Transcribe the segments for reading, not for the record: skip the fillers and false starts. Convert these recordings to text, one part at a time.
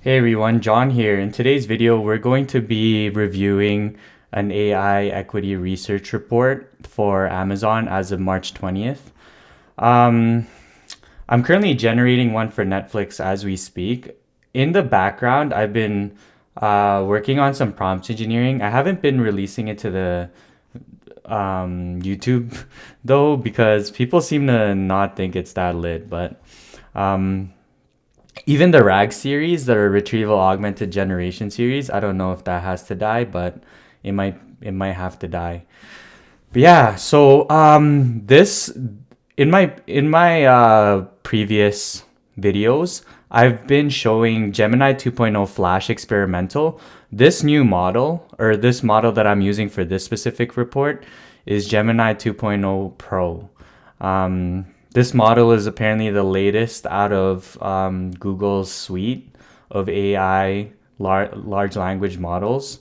Hey everyone, John here. In today's video, we're going to be reviewing an AI equity research report for Amazon as of March 20th. Um, I'm currently generating one for Netflix as we speak. In the background, I've been working on some prompt engineering. I haven't been releasing it to the YouTube though, because people seem to not think it's that lit, but um, even the RAG series, the retrieval augmented generation series, I don't know if that has to die, but it might have to die. But yeah, so this in my previous videos, I've been showing Gemini 2.0 Flash Experimental. This new model, or this model that I'm using for this specific report, is Gemini 2.0 Pro. This model is apparently the latest out of Google's suite of AI large language models.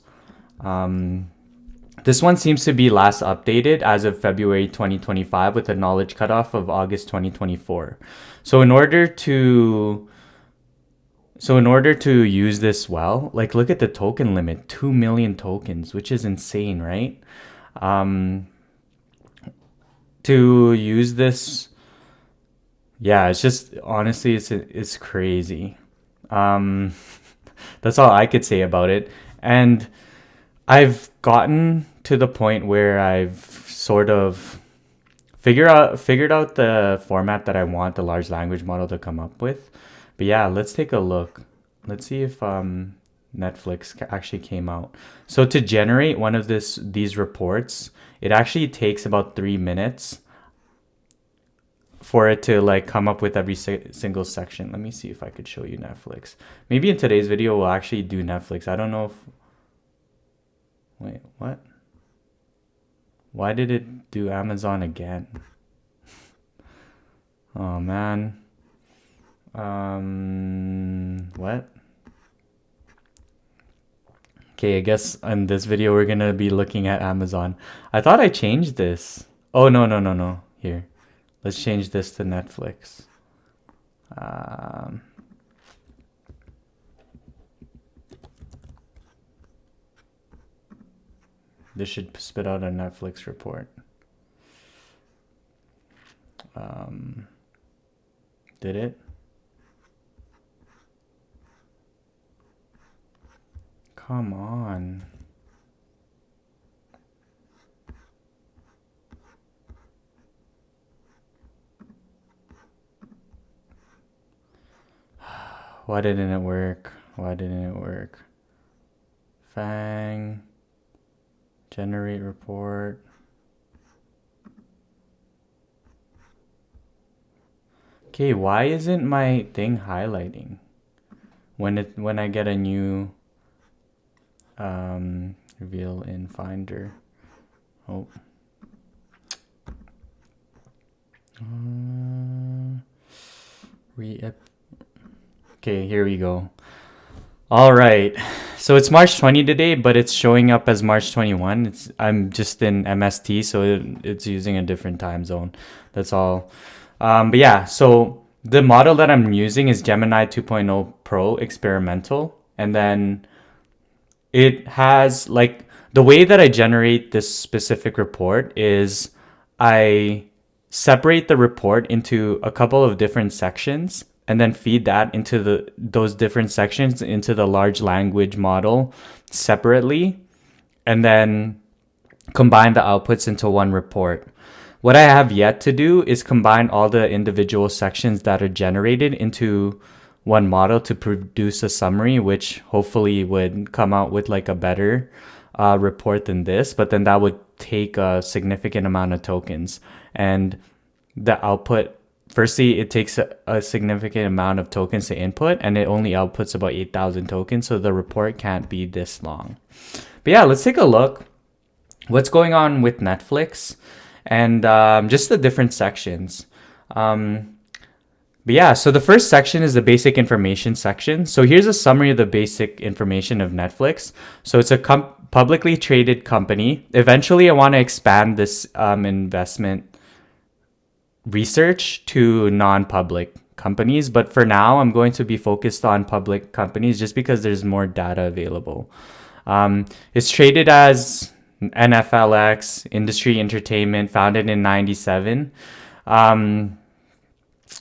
This one seems to be last updated as of February 2025 with a knowledge cutoff of August 2024. So in order to use this well, like look at the token limit, 2 million tokens, which is insane, right? Um, to use this, yeah, it's just honestly it's crazy. Um, that's all I could say about it. And I've gotten to the point where I've sort of figured out the format that I want the large language model to come up with. But yeah, let's take a look. Let's see if Netflix actually came out. So to generate one of these reports, it actually takes about 3 minutes for it to like come up with every single section. Let me see if I could show you Netflix. Maybe in today's video we'll actually do Netflix. I don't know if wait, what? Why did it do Amazon again? Oh man. What? Okay, I guess in this video we're gonna be looking at Amazon. I thought I changed this. Oh no, no, no, no. Here. Let's change this to Netflix. Um, this should spit out a Netflix report. Um, did it? Come on. Why didn't it work? Why didn't it work? Fang. Generate report. Okay, why isn't my thing highlighting when I get a new reveal in Finder? Oh. Re Okay, here we go. All right. So it's March 20 today, but it's showing up as March 21. I'm just in MST, so it's using a different time zone. That's all. But yeah, so the model that I'm using is Gemini 2.0 Pro Experimental. And then it has like the way that I generate this specific report is I separate the report into a couple of different sections and then feed that into those different sections into the large language model separately and then combine the outputs into one report. What I have yet to do is combine all the individual sections that are generated into one model to produce a summary, which hopefully would come out with like a better report than this, but then that would take a significant amount of tokens. And the output, firstly, it takes a significant amount of tokens to input, and it only outputs about 8,000 tokens, so the report can't be this long. But yeah, let's take a look. What's going on with Netflix and just the different sections. But yeah, so the first section is the basic information section. So here's a summary of the basic information of Netflix. So it's a publicly traded company. Eventually, I want to expand this investment research to non-public companies, but for now, I'm going to be focused on public companies just because there's more data available. It's traded as NFLX, Industry Entertainment, founded in 97.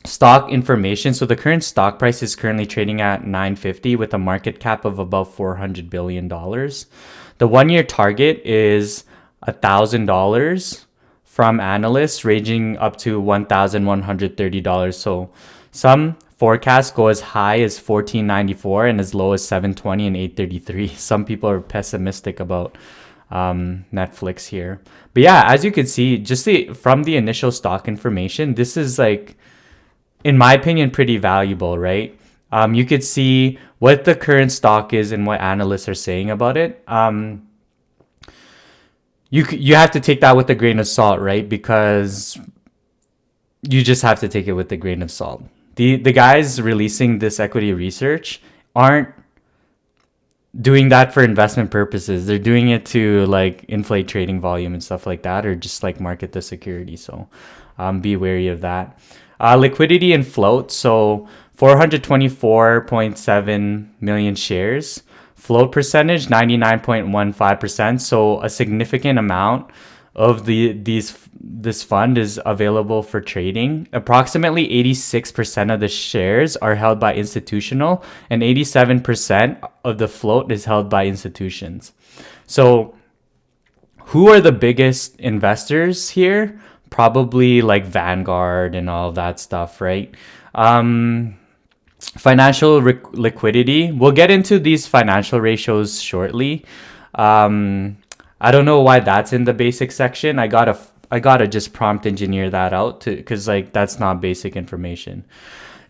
Stock information. So the current stock price is currently trading at 950 with a market cap of about $400 billion. The 1 year target is $1,000 from analysts, ranging up to $1,130. So some forecasts go as high as $14.94 and as low as $7.20 and $8.33. Some people are pessimistic about Netflix here. But yeah, as you can see, from the initial stock information, this is like, in my opinion, pretty valuable, right? You could see what the current stock is and what analysts are saying about it. You have to take that with a grain of salt, right? Because you just have to take it with a grain of salt. The guys releasing this equity research aren't doing that for investment purposes. They're doing it to like inflate trading volume and stuff like that, or just like market the security. So be wary of that. Liquidity and float. So 424.7 million shares. Float percentage 99.15%. So a significant amount of this fund is available for trading. Approximately 86% of the shares are held by institutional, and 87% of the float is held by institutions. So who are the biggest investors here? Probably like Vanguard and all of that stuff, right? Financial liquidity. We'll get into these financial ratios shortly. I don't know why that's in the basic section. I gotta just prompt engineer that out because like that's not basic information.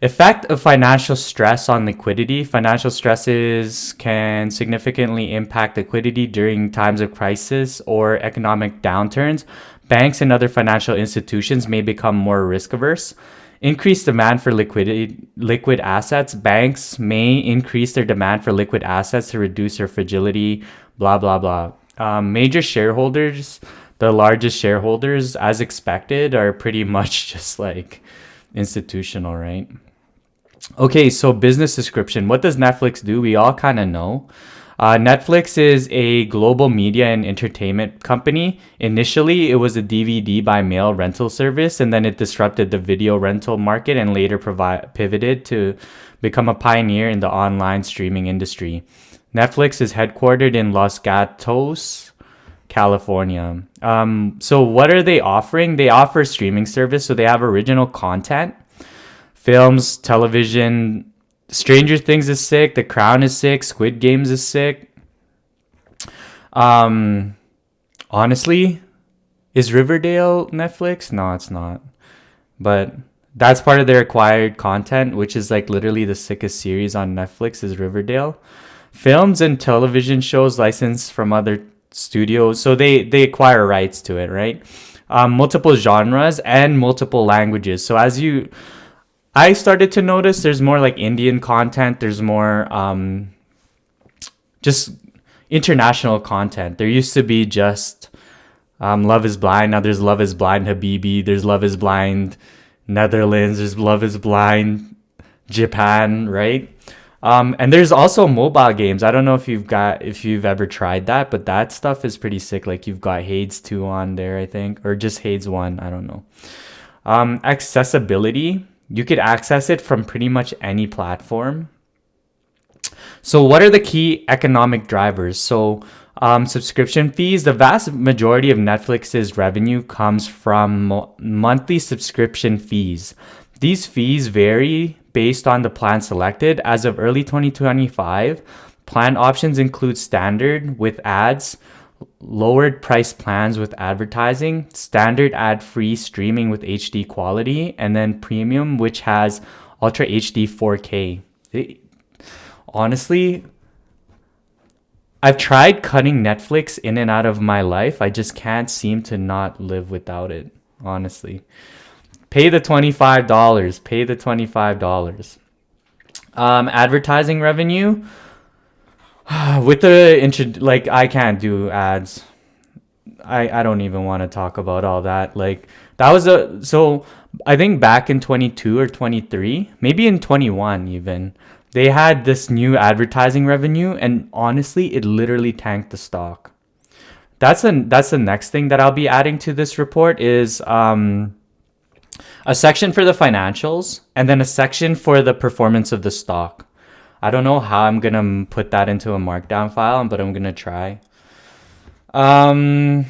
Effect of financial stress on liquidity. Financial stresses can significantly impact liquidity during times of crisis or economic downturns. Banks and other financial institutions may become more risk averse. Increased demand for liquid assets. Banks may increase their demand for liquid assets to reduce their fragility, blah, blah, blah. Major shareholders, the largest shareholders, as expected, are pretty much just like institutional, right? Okay, so business description. What does Netflix do? We all kind of know. Netflix is a global media and entertainment company. Initially, it was a DVD by mail rental service, and then it disrupted the video rental market and later pivoted to become a pioneer in the online streaming industry. Netflix is headquartered in Los Gatos, California. So what are they offering? They offer streaming service, so they have original content, films, television. Stranger Things is sick. The Crown is sick. Squid Games is sick. Honestly, is Riverdale Netflix? No, it's not. But that's part of their acquired content, which is like literally the sickest series on Netflix is Riverdale. Films and television shows licensed from other studios. So they acquire rights to it, right? Multiple genres and multiple languages. So I started to notice there's more like Indian content. There's more just international content. There used to be just Love is Blind. Now there's Love is Blind Habibi. There's Love is Blind Netherlands. There's Love is Blind Japan, right? And there's also mobile games. I don't know if you've ever tried that, but that stuff is pretty sick. Like you've got Hades 2 on there, I think, or just Hades 1. I don't know. Accessibility. You could access it from pretty much any platform. So what are the key economic drivers? So subscription fees. The vast majority of Netflix's revenue comes from monthly subscription fees. These fees vary based on the plan selected. As of early 2025, plan options include standard with ads, lowered price plans with advertising, standard ad-free streaming with HD quality, and then premium, which has Ultra HD 4K. Honestly, I've tried cutting Netflix in and out of my life. I just can't seem to not live without it, honestly. Pay the $25. Pay the $25. Advertising revenue. With I can't do ads. I don't even want to talk about all that. Like that was so I think back in 22 or 23, maybe in 21 even, they had this new advertising revenue, and honestly, it literally tanked the stock. That's the next thing that I'll be adding to this report is a section for the financials and then a section for the performance of the stock. I don't know how I'm gonna put that into a markdown file, but I'm gonna try. Um,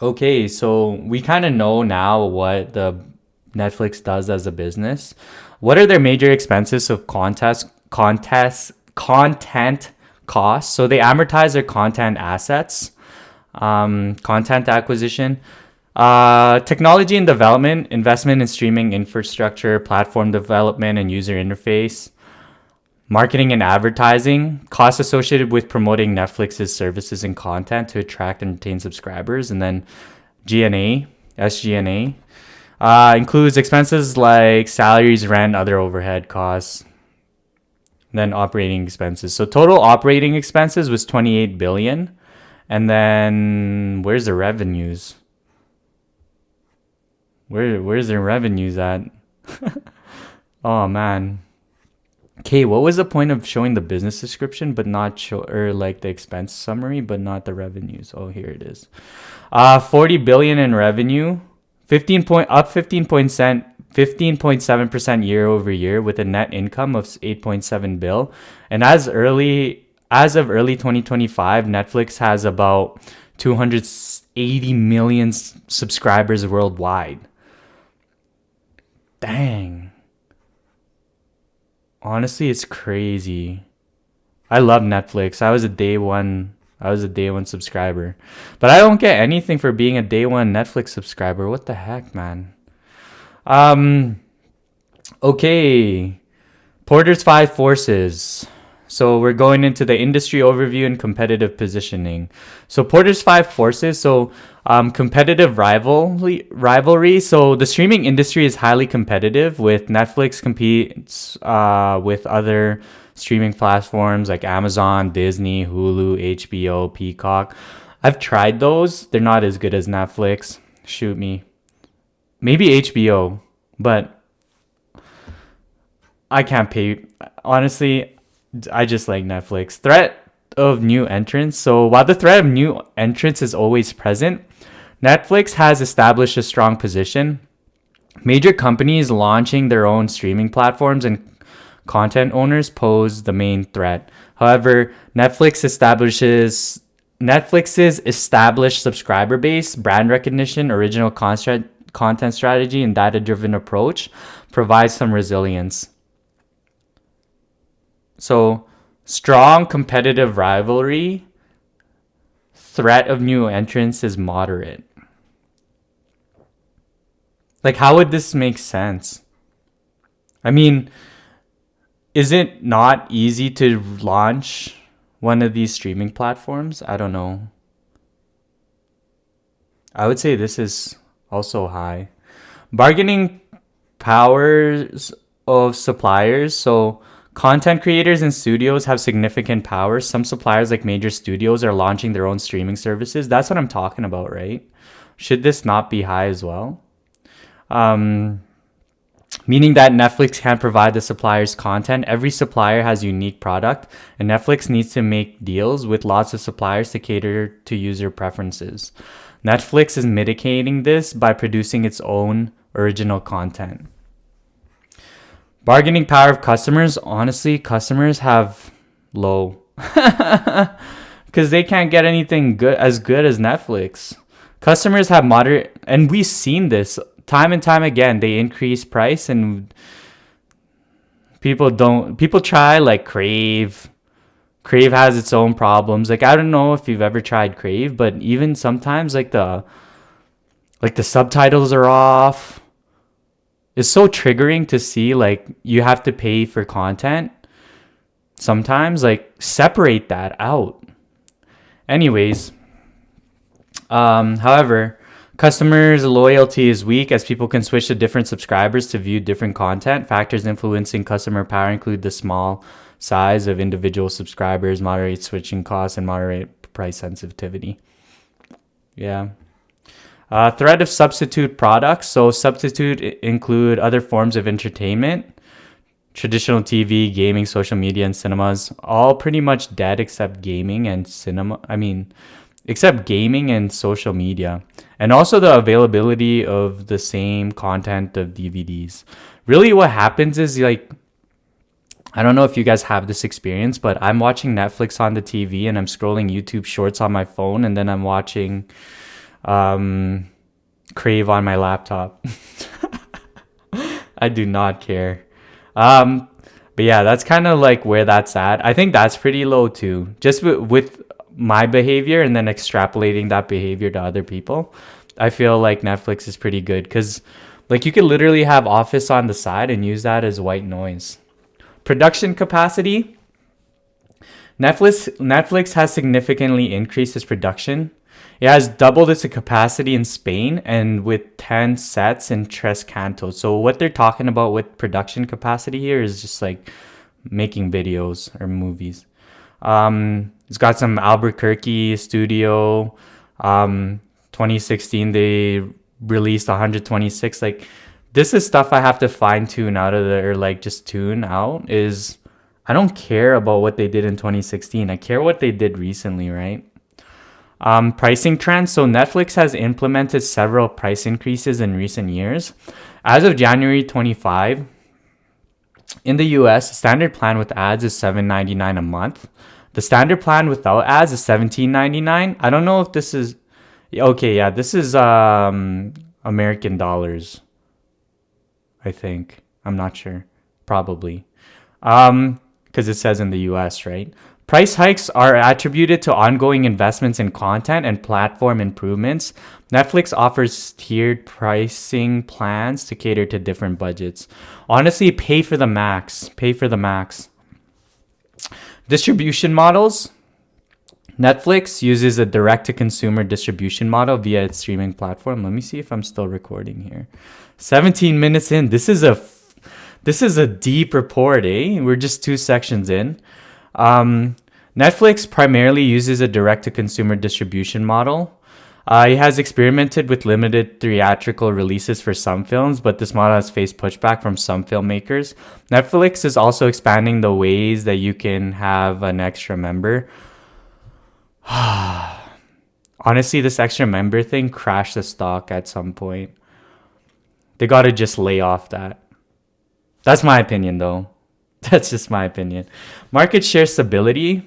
okay, so we kind of know now what the Netflix does as a business. What are their major expenses of content costs? So they amortize their content assets, content acquisition, technology and development, investment in streaming infrastructure, platform development and user interface, marketing and advertising, costs associated with promoting Netflix's services and content to attract and retain subscribers, and then G&A, SG&A. Includes expenses like salaries, rent, other overhead costs, then operating expenses. So total operating expenses was 28 billion. And then where's the revenues? Where's their revenues at? Oh man. Okay, what was the point of showing the business description but not show, or like the expense summary but not the revenues? Oh, here it is. 40 billion in revenue, 15.7% year over year with a net income of 8.7 bill. And as of early 2025, Netflix has about 280 million subscribers worldwide. Dang. Honestly, it's crazy. I love Netflix. I was a day one subscriber. But I don't get anything for being a day one Netflix subscriber. What the heck, man? Okay. Porter's 5 forces. So we're going into the industry overview and competitive positioning. So Porter's 5 forces. So competitive rivalry. So the streaming industry is highly competitive, with Netflix competes with other streaming platforms like Amazon, Disney, Hulu, HBO, Peacock. I've tried those. They're not as good as Netflix. Shoot me. Maybe HBO, but I can't pay. Honestly, I just like Netflix. Threat of new entrants. So while the threat of new entrants is always present, Netflix has established a strong position. Major companies launching their own streaming platforms and content owners pose the main threat. However, Netflix's established subscriber base, brand recognition, original content strategy, and data-driven approach provides some resilience. So, strong competitive rivalry, threat of new entrants is moderate. Like, how would this make sense? I mean, is it not easy to launch one of these streaming platforms? I don't know. I would say this is also high. Bargaining powers of suppliers. So content creators and studios have significant power. Some suppliers, like major studios, are launching their own streaming services. That's what I'm talking about, right? Should this not be high as well? Meaning that Netflix can't provide the supplier's content. Every supplier has a unique product, and Netflix needs to make deals with lots of suppliers to cater to user preferences. Netflix is mitigating this by producing its own original content. Bargaining power of customers. Honestly, customers have low because they can't get anything good as Netflix. Customers have moderate, and we've seen this time and time again. They increase price, and people try like Crave. Crave has its own problems. Like, I don't know if you've ever tried Crave, but even sometimes like the subtitles are off. It's so triggering to see like you have to pay for content. Sometimes like separate that out. Anyways, however, customers' loyalty is weak as people can switch to different subscribers to view different content. Factors influencing customer power include the small size of individual subscribers, moderate switching costs, and moderate price sensitivity. Yeah. Threat of substitute products. So substitute include other forms of entertainment, traditional TV, gaming, social media, and cinemas. All pretty much dead except gaming and cinema. Except gaming and social media. And also the availability of the same content of DVDs. Really what happens is like, I don't know if you guys have this experience, but I'm watching Netflix on the TV and I'm scrolling YouTube shorts on my phone, and then I'm watching Crave on my laptop. I do not care. But yeah, that's kind of like where that's at. I think that's pretty low too. Just with my behavior and then extrapolating that behavior to other people, I feel like Netflix is pretty good because like you could literally have Office on the side and use that as white noise. Production capacity. Netflix has significantly increased its production. It has doubled its capacity in Spain and with 10 sets in Tres Cantos. So what they're talking about with production capacity here is just like making videos or movies. It's got some Albuquerque studio. 2016 they released 126. Like this is stuff I have to fine tune out of there, or like just tune out. Is I don't care about what they did in 2016. I care what they did recently, right? Pricing trends. So Netflix has implemented several price increases in recent years. As of January 25, in the US, standard plan with ads is $7.99 a month. The standard plan without ads is $17.99. I don't know if this is okay. Yeah, this is American dollars. I think. I'm not sure. Probably. Because it says in the US, right? Price hikes are attributed to ongoing investments in content and platform improvements. Netflix offers tiered pricing plans to cater to different budgets. Honestly, pay for the max. Pay for the max. Distribution models. Netflix uses a direct-to-consumer distribution model via its streaming platform. Let me see if I'm still recording here. 17 minutes in. This is a deep report, eh? We're just 2 sections in. Netflix primarily uses a direct-to-consumer distribution model. It has experimented with limited theatrical releases for some films, but this model has faced pushback from some filmmakers. Netflix is also expanding the ways that you can have an extra member. Honestly, this extra member thing crashed the stock at some point. They got to just lay off that. That's my opinion, though. That's just my opinion. Market share stability.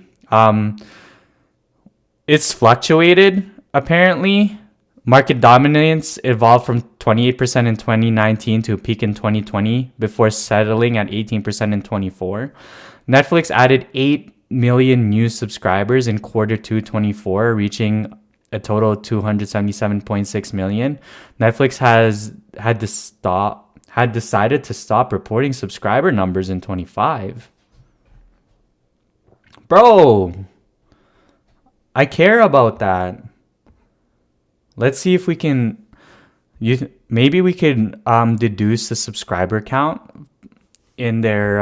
It's fluctuated, apparently. Market dominance evolved from 28% in 2019 to a peak in 2020 before settling at 18% in 24. Netflix added 8 million new subscribers in quarter 2 24, reaching a total of 277.6 million. Netflix had decided to stop reporting subscriber numbers in 25. Bro, I care about that. Let's see if we can maybe we could deduce the subscriber count in their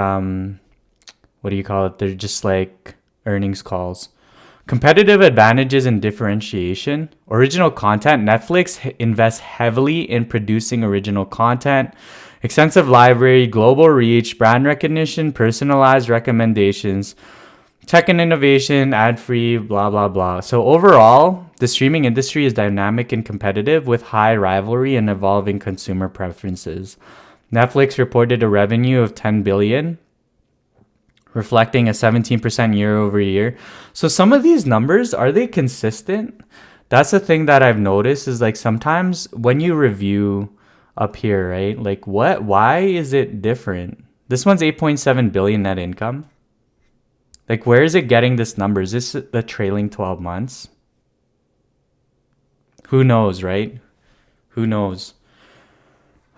what do you call it? They're just like earnings calls. Competitive advantages and differentiation. Original content. Netflix invests heavily in producing original content. Extensive library, global reach, brand recognition, personalized recommendations, tech and innovation, ad-free, blah, blah, blah. So overall, the streaming industry is dynamic and competitive with high rivalry and evolving consumer preferences. Netflix reported a revenue of $10 billion, reflecting a 17% year over year. So some of these numbers, are they consistent? That's the thing that I've noticed is like sometimes when you review up here, right? Like why is it different? This one's 8.7 billion net income. Like where is it getting this number? Is this the trailing 12 months? Who knows, right? Who knows?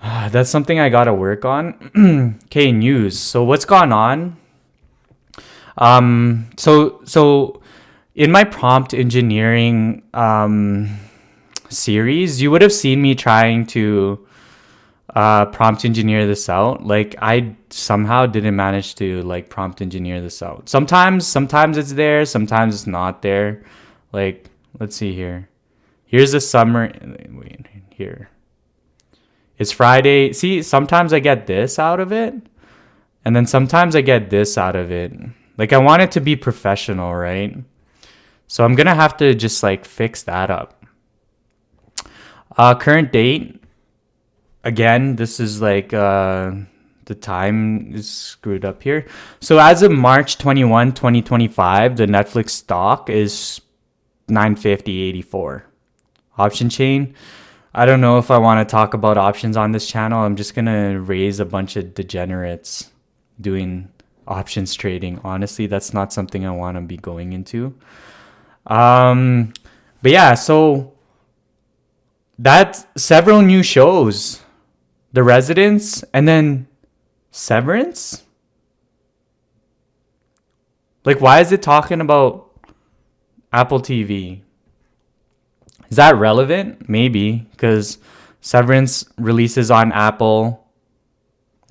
That's something I got to work on. Okay, news. So what's gone on? So in my prompt engineering series, you would have seen me trying to prompt engineer this out. Like I somehow didn't manage to like prompt engineer this out. Sometimes it's there, sometimes it's not there. Like let's see here. Here's the summary. Wait, here. It's Friday. See, sometimes I get this out of it, and then sometimes I get this out of it. Like, I want it to be professional, right? So I'm gonna have to just like fix that up. Current date. Again, this is like the time is screwed up here. So as of March 21, 2025, the Netflix stock is 950.84. Option chain. I don't know if I want to talk about options on this channel. I'm just gonna raise a bunch of degenerates doing options trading. Honestly, that's not something I want to be going into. But yeah, so that's several new shows. The Residents, and then Severance? Like, why is it talking about Apple TV? Is that relevant? Maybe, because Severance releases on Apple.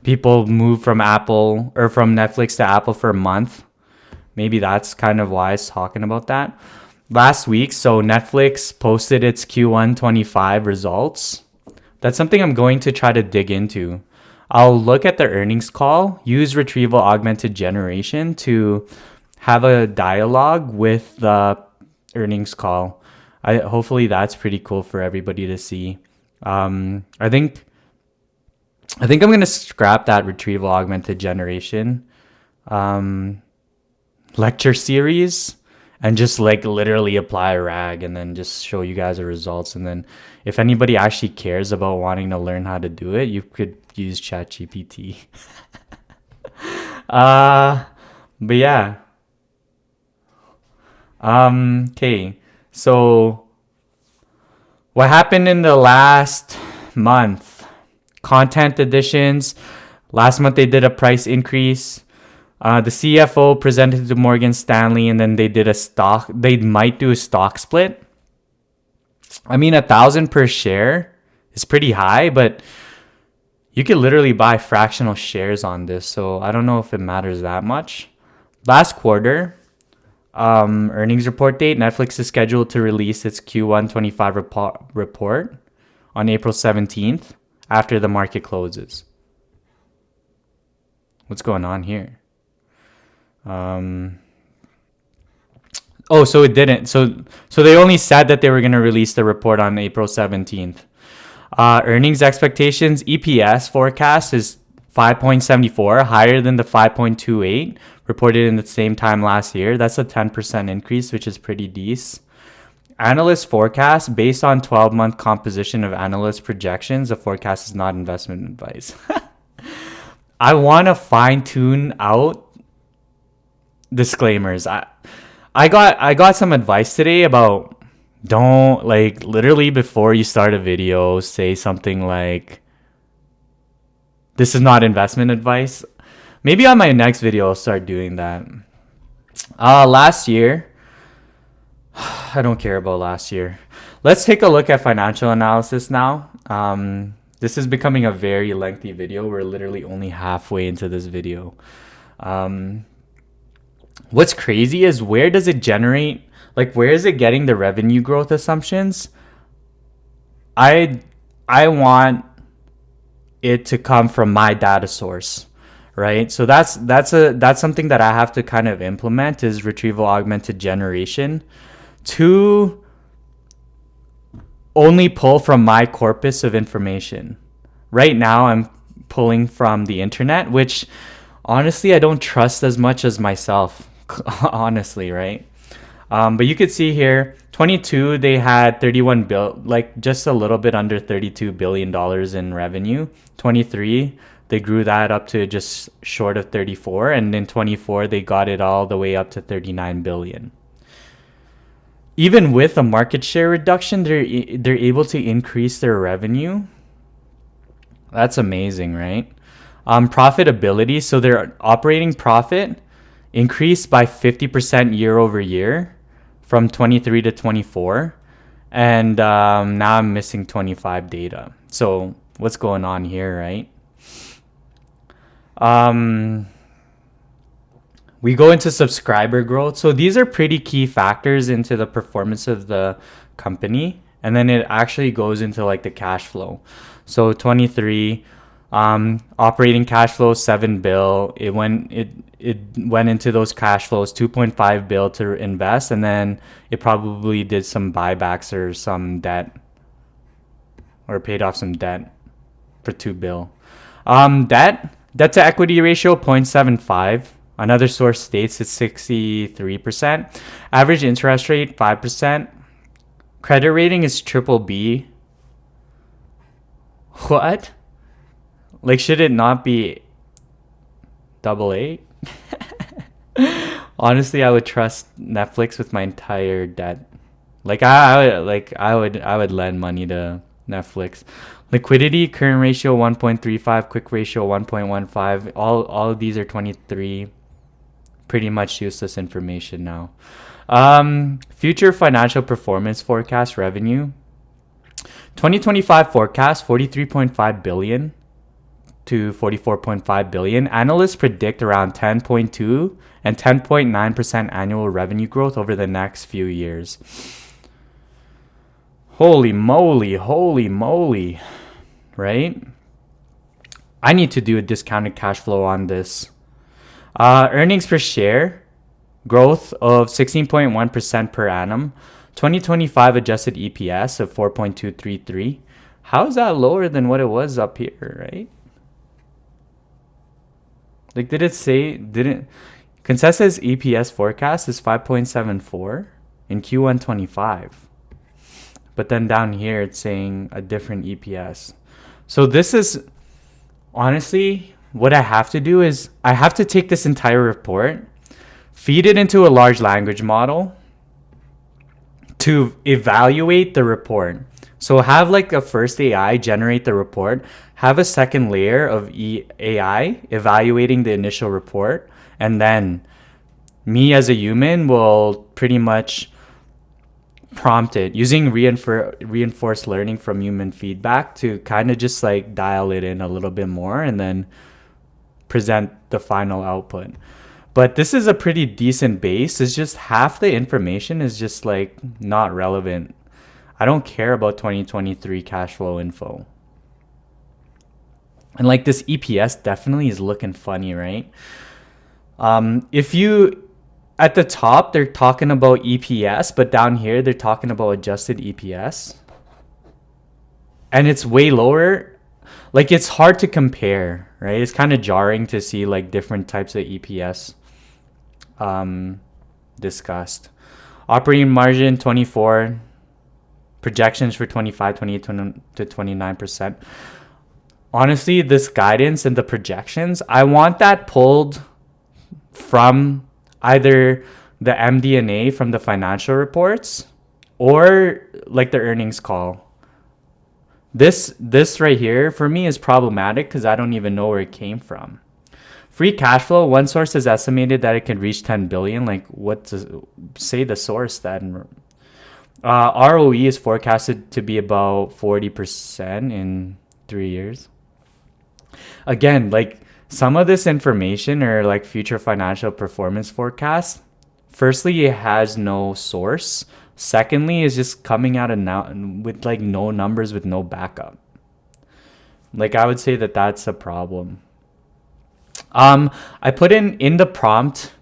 People move from Apple or from Netflix to Apple for a month. Maybe that's kind of why it's talking about that. Last week, so Netflix posted its Q1 25 results. That's something I'm going to try to dig into. I'll look at the earnings call, use retrieval augmented generation to have a dialogue with the earnings call. Hopefully that's pretty cool for everybody to see. I think I'm gonna scrap that retrieval augmented generation lecture series and just like literally apply a RAG and then just show you guys the results. And then if anybody actually cares about wanting to learn how to do it, you could use Chatgpt. But yeah. Okay. So what happened in the last month? Content additions. Last month they did a price increase. The CFO presented to Morgan Stanley, and then they might do a stock split. I mean, 1,000 per share is pretty high, but you could literally buy fractional shares on this. So I don't know if it matters that much. Last quarter, earnings report date. Netflix is scheduled to release its Q1 25 report on April 17th after the market closes. What's going on here? So it didn't. So they only said that they were going to release the report on April 17th. Earnings expectations, EPS forecast is 5.74, higher than the 5.28 reported in the same time last year. That's a 10% increase, which is pretty decent. Analyst forecast, based on 12-month composition of analyst projections, the forecast is not investment advice. I want to fine-tune out disclaimers. I got some advice today about don't, like, literally before you start a video, say something like, this is not investment advice. Maybe on my next video I'll start doing that. Last year, I don't care about last year. Let's take a look at financial analysis now. This is becoming a very lengthy video. We're literally only halfway into this video. What's crazy is, where does it generate? Like, where is it getting the revenue growth assumptions? I want it to come from my data source, right? So that's something that I have to kind of implement, is retrieval augmented generation to only pull from my corpus of information. Right now I'm pulling from the internet, which honestly I don't trust as much as myself, honestly, right? But you could see here, 22, they had just a little bit under $32 billion in revenue. 23, they grew that up to just short of 34. And in 24, they got it all the way up to 39 billion. Even with a market share reduction, they're able to increase their revenue. That's amazing, right? Profitability, so their operating profit increased by 50% year over year from 23 to 24. And now I'm missing 25 data. So what's going on here, right? We go into subscriber growth. So these are pretty key factors into the performance of the company. and then it actually goes into like the cash flow. So 23, operating cash flow 7 bill. It went into those cash flows 2.5 bill to invest, and then it probably did some buybacks or some debt, or paid off some debt for 2 bill. Debt to equity ratio 0.75. Another source states it's 63%. Average interest rate 5%. Credit rating is triple B. What? Like, should it not be double A? Honestly, I would trust Netflix with my entire debt. Like I would lend money to Netflix. Liquidity current ratio 1.35, quick ratio 1.15. All of these are 23. Pretty much useless information now. Future financial performance forecast revenue. 2025 forecast 43.5 billion to 44.5 billion. Analysts predict around 10.2 and 10.9% annual revenue growth over the next few years. Holy moly, right? I need to do a discounted cash flow on this. Earnings per share growth of 16.1% per annum. 2025 adjusted EPS of 4.233. How is that lower than what it was up here, right? Like, didn't consensus EPS forecast is 5.74 in Q1 25. But then down here it's saying a different EPS. So this is honestly what I have to do is I have to take this entire report, feed it into a large language model to evaluate the report. So have like a first AI generate the report, have a second layer of AI evaluating the initial report, and then me as a human will pretty much prompt it using reinforced learning from human feedback to kind of just like dial it in a little bit more and then present the final output. But this is a pretty decent base. It's just half the information is just like not relevant. I don't care about 2023 cash flow info. And like this EPS definitely is looking funny, right? If you at the top they're talking about EPS, but down here they're talking about adjusted EPS. And it's way lower. Like, it's hard to compare, right? It's kind of jarring to see like different types of EPS discussed. Operating margin 24, projections for 25, 28 to 29%. Honestly, this guidance and the projections, I want that pulled from either the MD&A from the financial reports or like the earnings call. This right here for me is problematic because I don't even know where it came from. Free cash flow, one source has estimated that it can reach 10 billion. Like, what to say the source then? ROE is forecasted to be about 40% in 3 years. Again, like some of this information or like future financial performance forecast, firstly, it has no source. Secondly, is just coming out of now with like no numbers, with no backup. Like, I would say that that's a problem. I put in the prompt,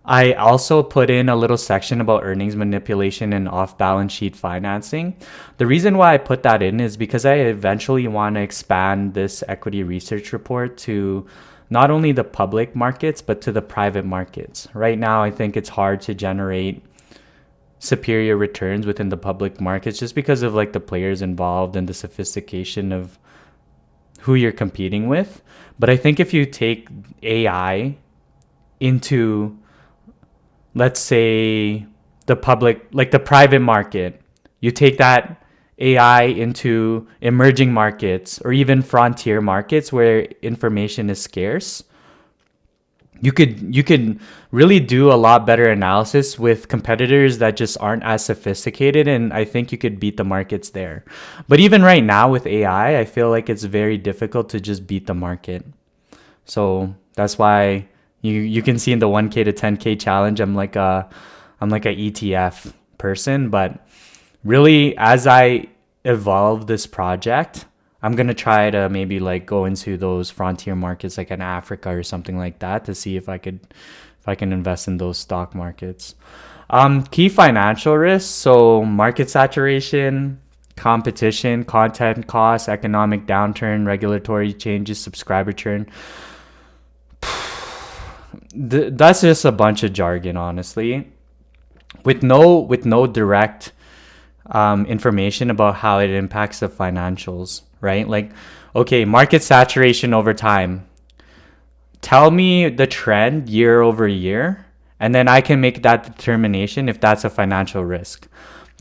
I also put in a little section about earnings manipulation and off-balance sheet financing. The reason why I put that in is because I eventually want to expand this equity research report to not only the public markets, but to the private markets. Right now, I think it's hard to generate superior returns within the public markets just because of like the players involved and the sophistication of who you're competing with. But I think if you take AI into, let's say, the public, like the private market, you take that AI into emerging markets or even frontier markets where information is scarce, you could really do a lot better analysis with competitors that just aren't as sophisticated, and I think you could beat the markets there. But even right now with AI, I feel like it's very difficult to just beat the market. So that's why you can see in the 1K to 10K challenge, I'm like a ETF person, but really, as I evolve this project, I'm gonna try to maybe like go into those frontier markets like in Africa or something like that to see if I can invest in those stock markets. Key financial risks, so market saturation, competition, content costs, economic downturn, regulatory changes, subscriber churn. That's just a bunch of jargon, honestly, with no direct information about how it impacts the financials, right? Like, okay, market saturation over time. Tell me the trend year over year, and then I can make that determination if that's a financial risk.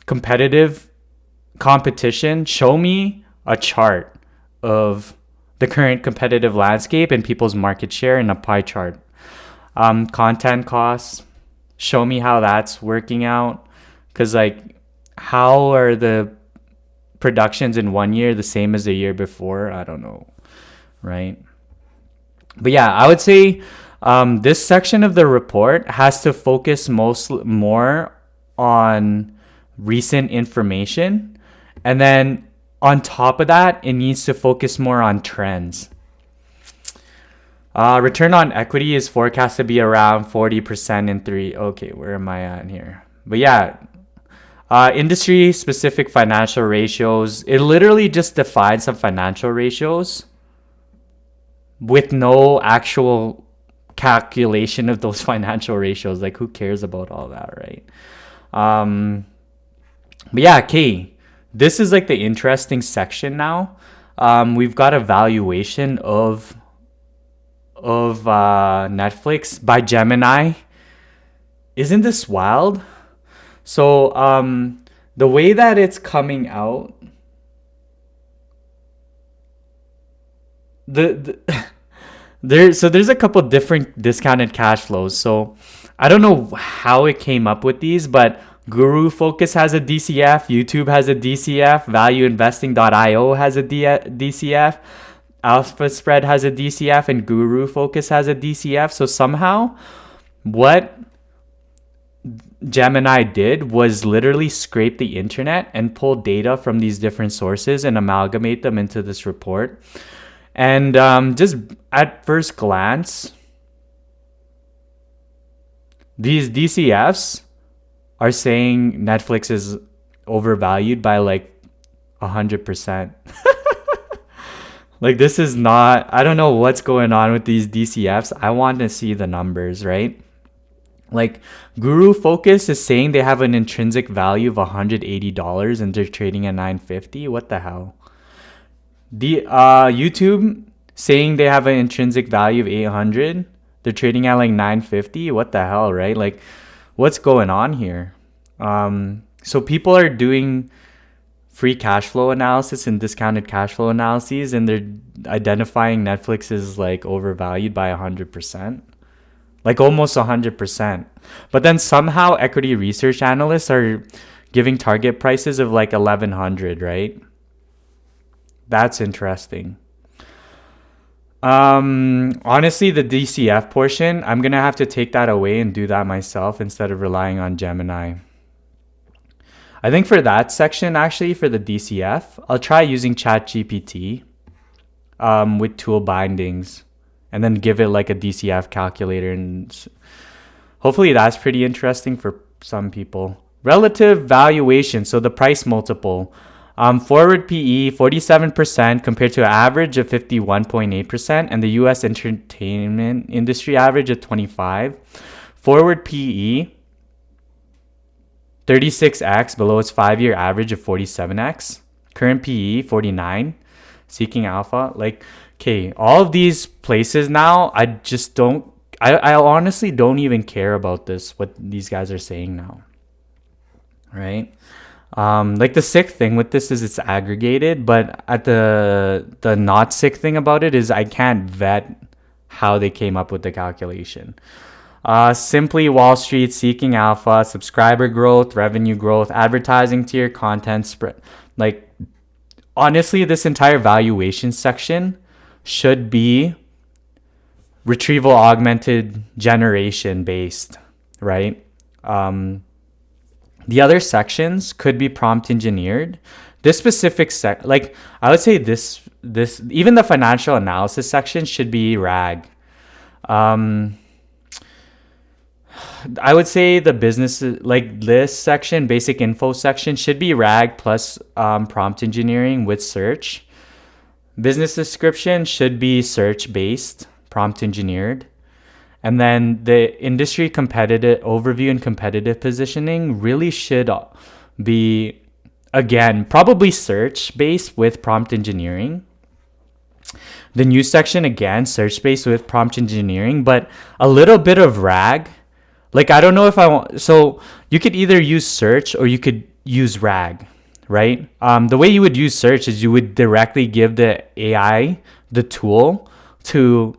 Competitive competition, show me a chart of the current competitive landscape and people's market share in a pie chart. Content costs, show me how that's working out. Because, like, how are the productions in one year the same as the year before? I don't know, right? But yeah, I would say this section of the report has to focus more on recent information. And then on top of that, it needs to focus more on trends. Return on equity is forecast to be around 40% in three. Okay, where am I at here? But yeah, industry specific financial ratios. It literally just defines some financial ratios with no actual calculation of those financial ratios. Like, who cares about all that, right? But yeah, okay. This is like the interesting section now. We've got a valuation of Netflix by Gemini. Isn't this wild? So the way that it's coming out, there's a couple different discounted cash flows. So I don't know how it came up with these, but Guru Focus has a DCF, YouTube has a DCF, ValueInvesting.io has a DCF, Alpha Spread has a DCF, and Guru Focus has a DCF. So somehow, what Gemini did was literally scrape the internet and pull data from these different sources and amalgamate them into this report. And just at first glance, these DCFs are saying Netflix is overvalued by like 100%. Like, this is not, I don't know what's going on with these DCFs. I want to see the numbers, right? Like, Guru Focus is saying they have an intrinsic value of $180 and they're trading at $950. What the hell? The YouTube saying they have an intrinsic value of $800. They're trading at like $950. What the hell, right? Like, what's going on here? So people are doing free cash flow analysis and discounted cash flow analyses, and they're identifying Netflix is like overvalued by 100%, like almost 100%. But then somehow equity research analysts are giving target prices of like 1,100, right? That's interesting. Honestly, the DCF portion, I'm gonna have to take that away and do that myself instead of relying on Gemini. I think for that section, actually, for the DCF, I'll try using Chatgpt with tool bindings and then give it like a DCF calculator. And hopefully that's pretty interesting for some people. Relative valuation, so the price multiple. Forward PE, 47% compared to an average of 51.8% and the U.S. entertainment industry average of 25%. Forward PE, 36x below its 5-year average of 47x. Current PE 49. Seeking Alpha. Like, okay, all of these places now, I just don't, I honestly don't even care about this, what these guys are saying now. Right? Like, the sick thing with this is it's aggregated, but at the not sick thing about it is I can't vet how they came up with the calculation. Simply Wall Street, Seeking Alpha, subscriber growth, revenue growth, advertising tier, content spread. Like, honestly, this entire valuation section should be retrieval augmented generation based, right? The other sections could be prompt engineered. This specific like I would say this even the financial analysis section should be RAG. Um, I would say the business, like this section, basic info section, should be RAG plus prompt engineering with search. Business description should be search based, prompt engineered. And then the industry competitive overview and competitive positioning really should be, again, probably search based with prompt engineering. The news section, again, search based with prompt engineering, but a little bit of RAG. Like, I don't know if I want, so you could either use search or you could use RAG, right? The way you would use search is you would directly give the AI the tool to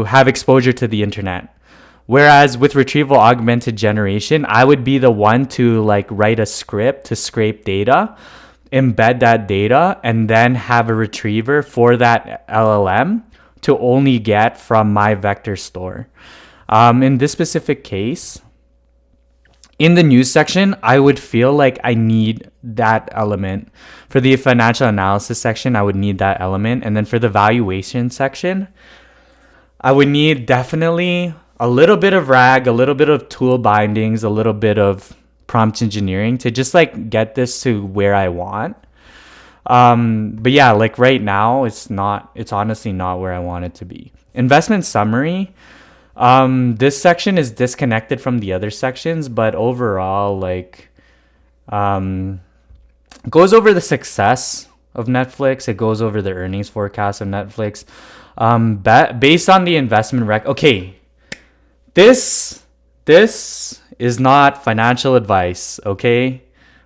have exposure to the internet. Whereas with retrieval augmented generation, I would be the one to like write a script to scrape data, embed that data, and then have a retriever for that LLM to only get from my vector store. In this specific case, in the news section, I would feel like I need that element. For the financial analysis section, I would need that element. And then for the valuation section, I would need definitely a little bit of RAG, a little bit of tool bindings, a little bit of prompt engineering to just like get this to where I want. But yeah, like right now, it's honestly not where I want it to be. Investment summary. This section is disconnected from the other sections, but overall, like, goes over the success of Netflix. It goes over the earnings forecast of Netflix. Based on the investment okay, this is not financial advice, okay?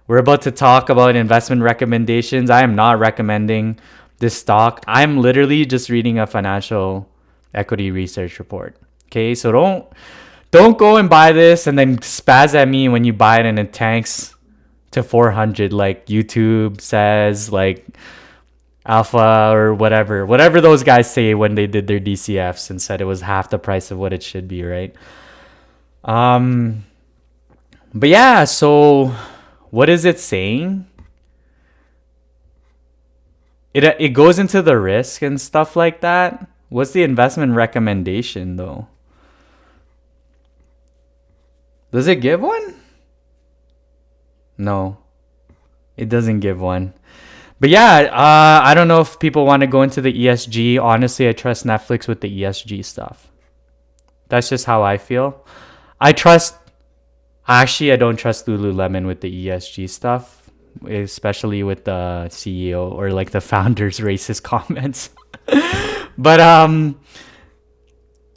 We're about to talk about investment recommendations. I am not recommending this stock. I'm literally just reading a financial equity research report. Okay, so don't go and buy this and then spaz at me when you buy it and it tanks to 400 like YouTube says, like Alpha or whatever those guys say when they did their DCFs and said it was half the price of what it should be, right? But yeah, so what is it saying? It goes into the risk and stuff like that. What's the investment recommendation though? Does it give one? No, it doesn't give one. But yeah, I don't know if people want to go into the ESG. Honestly, I trust Netflix with the ESG stuff. That's just how I feel. I don't trust Lululemon with the ESG stuff, especially with the CEO or like the founder's racist comments. But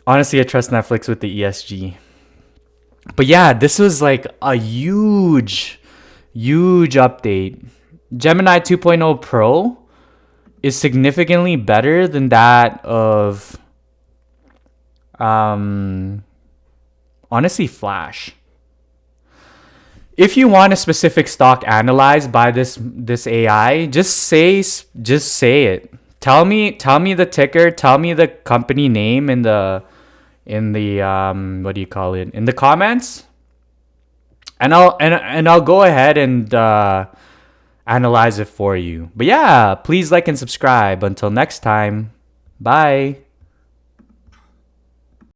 honestly, I trust Netflix with the ESG. But yeah, this was like a huge update. Gemini 2.0 Pro is significantly better than that of honestly Flash. If you want a specific stock analyzed by this AI, just say it. Tell me the ticker, tell me the company name in the what do you call it, in the comments, and I'll go ahead and analyze it for you. But yeah, please like and subscribe. Until next time, bye.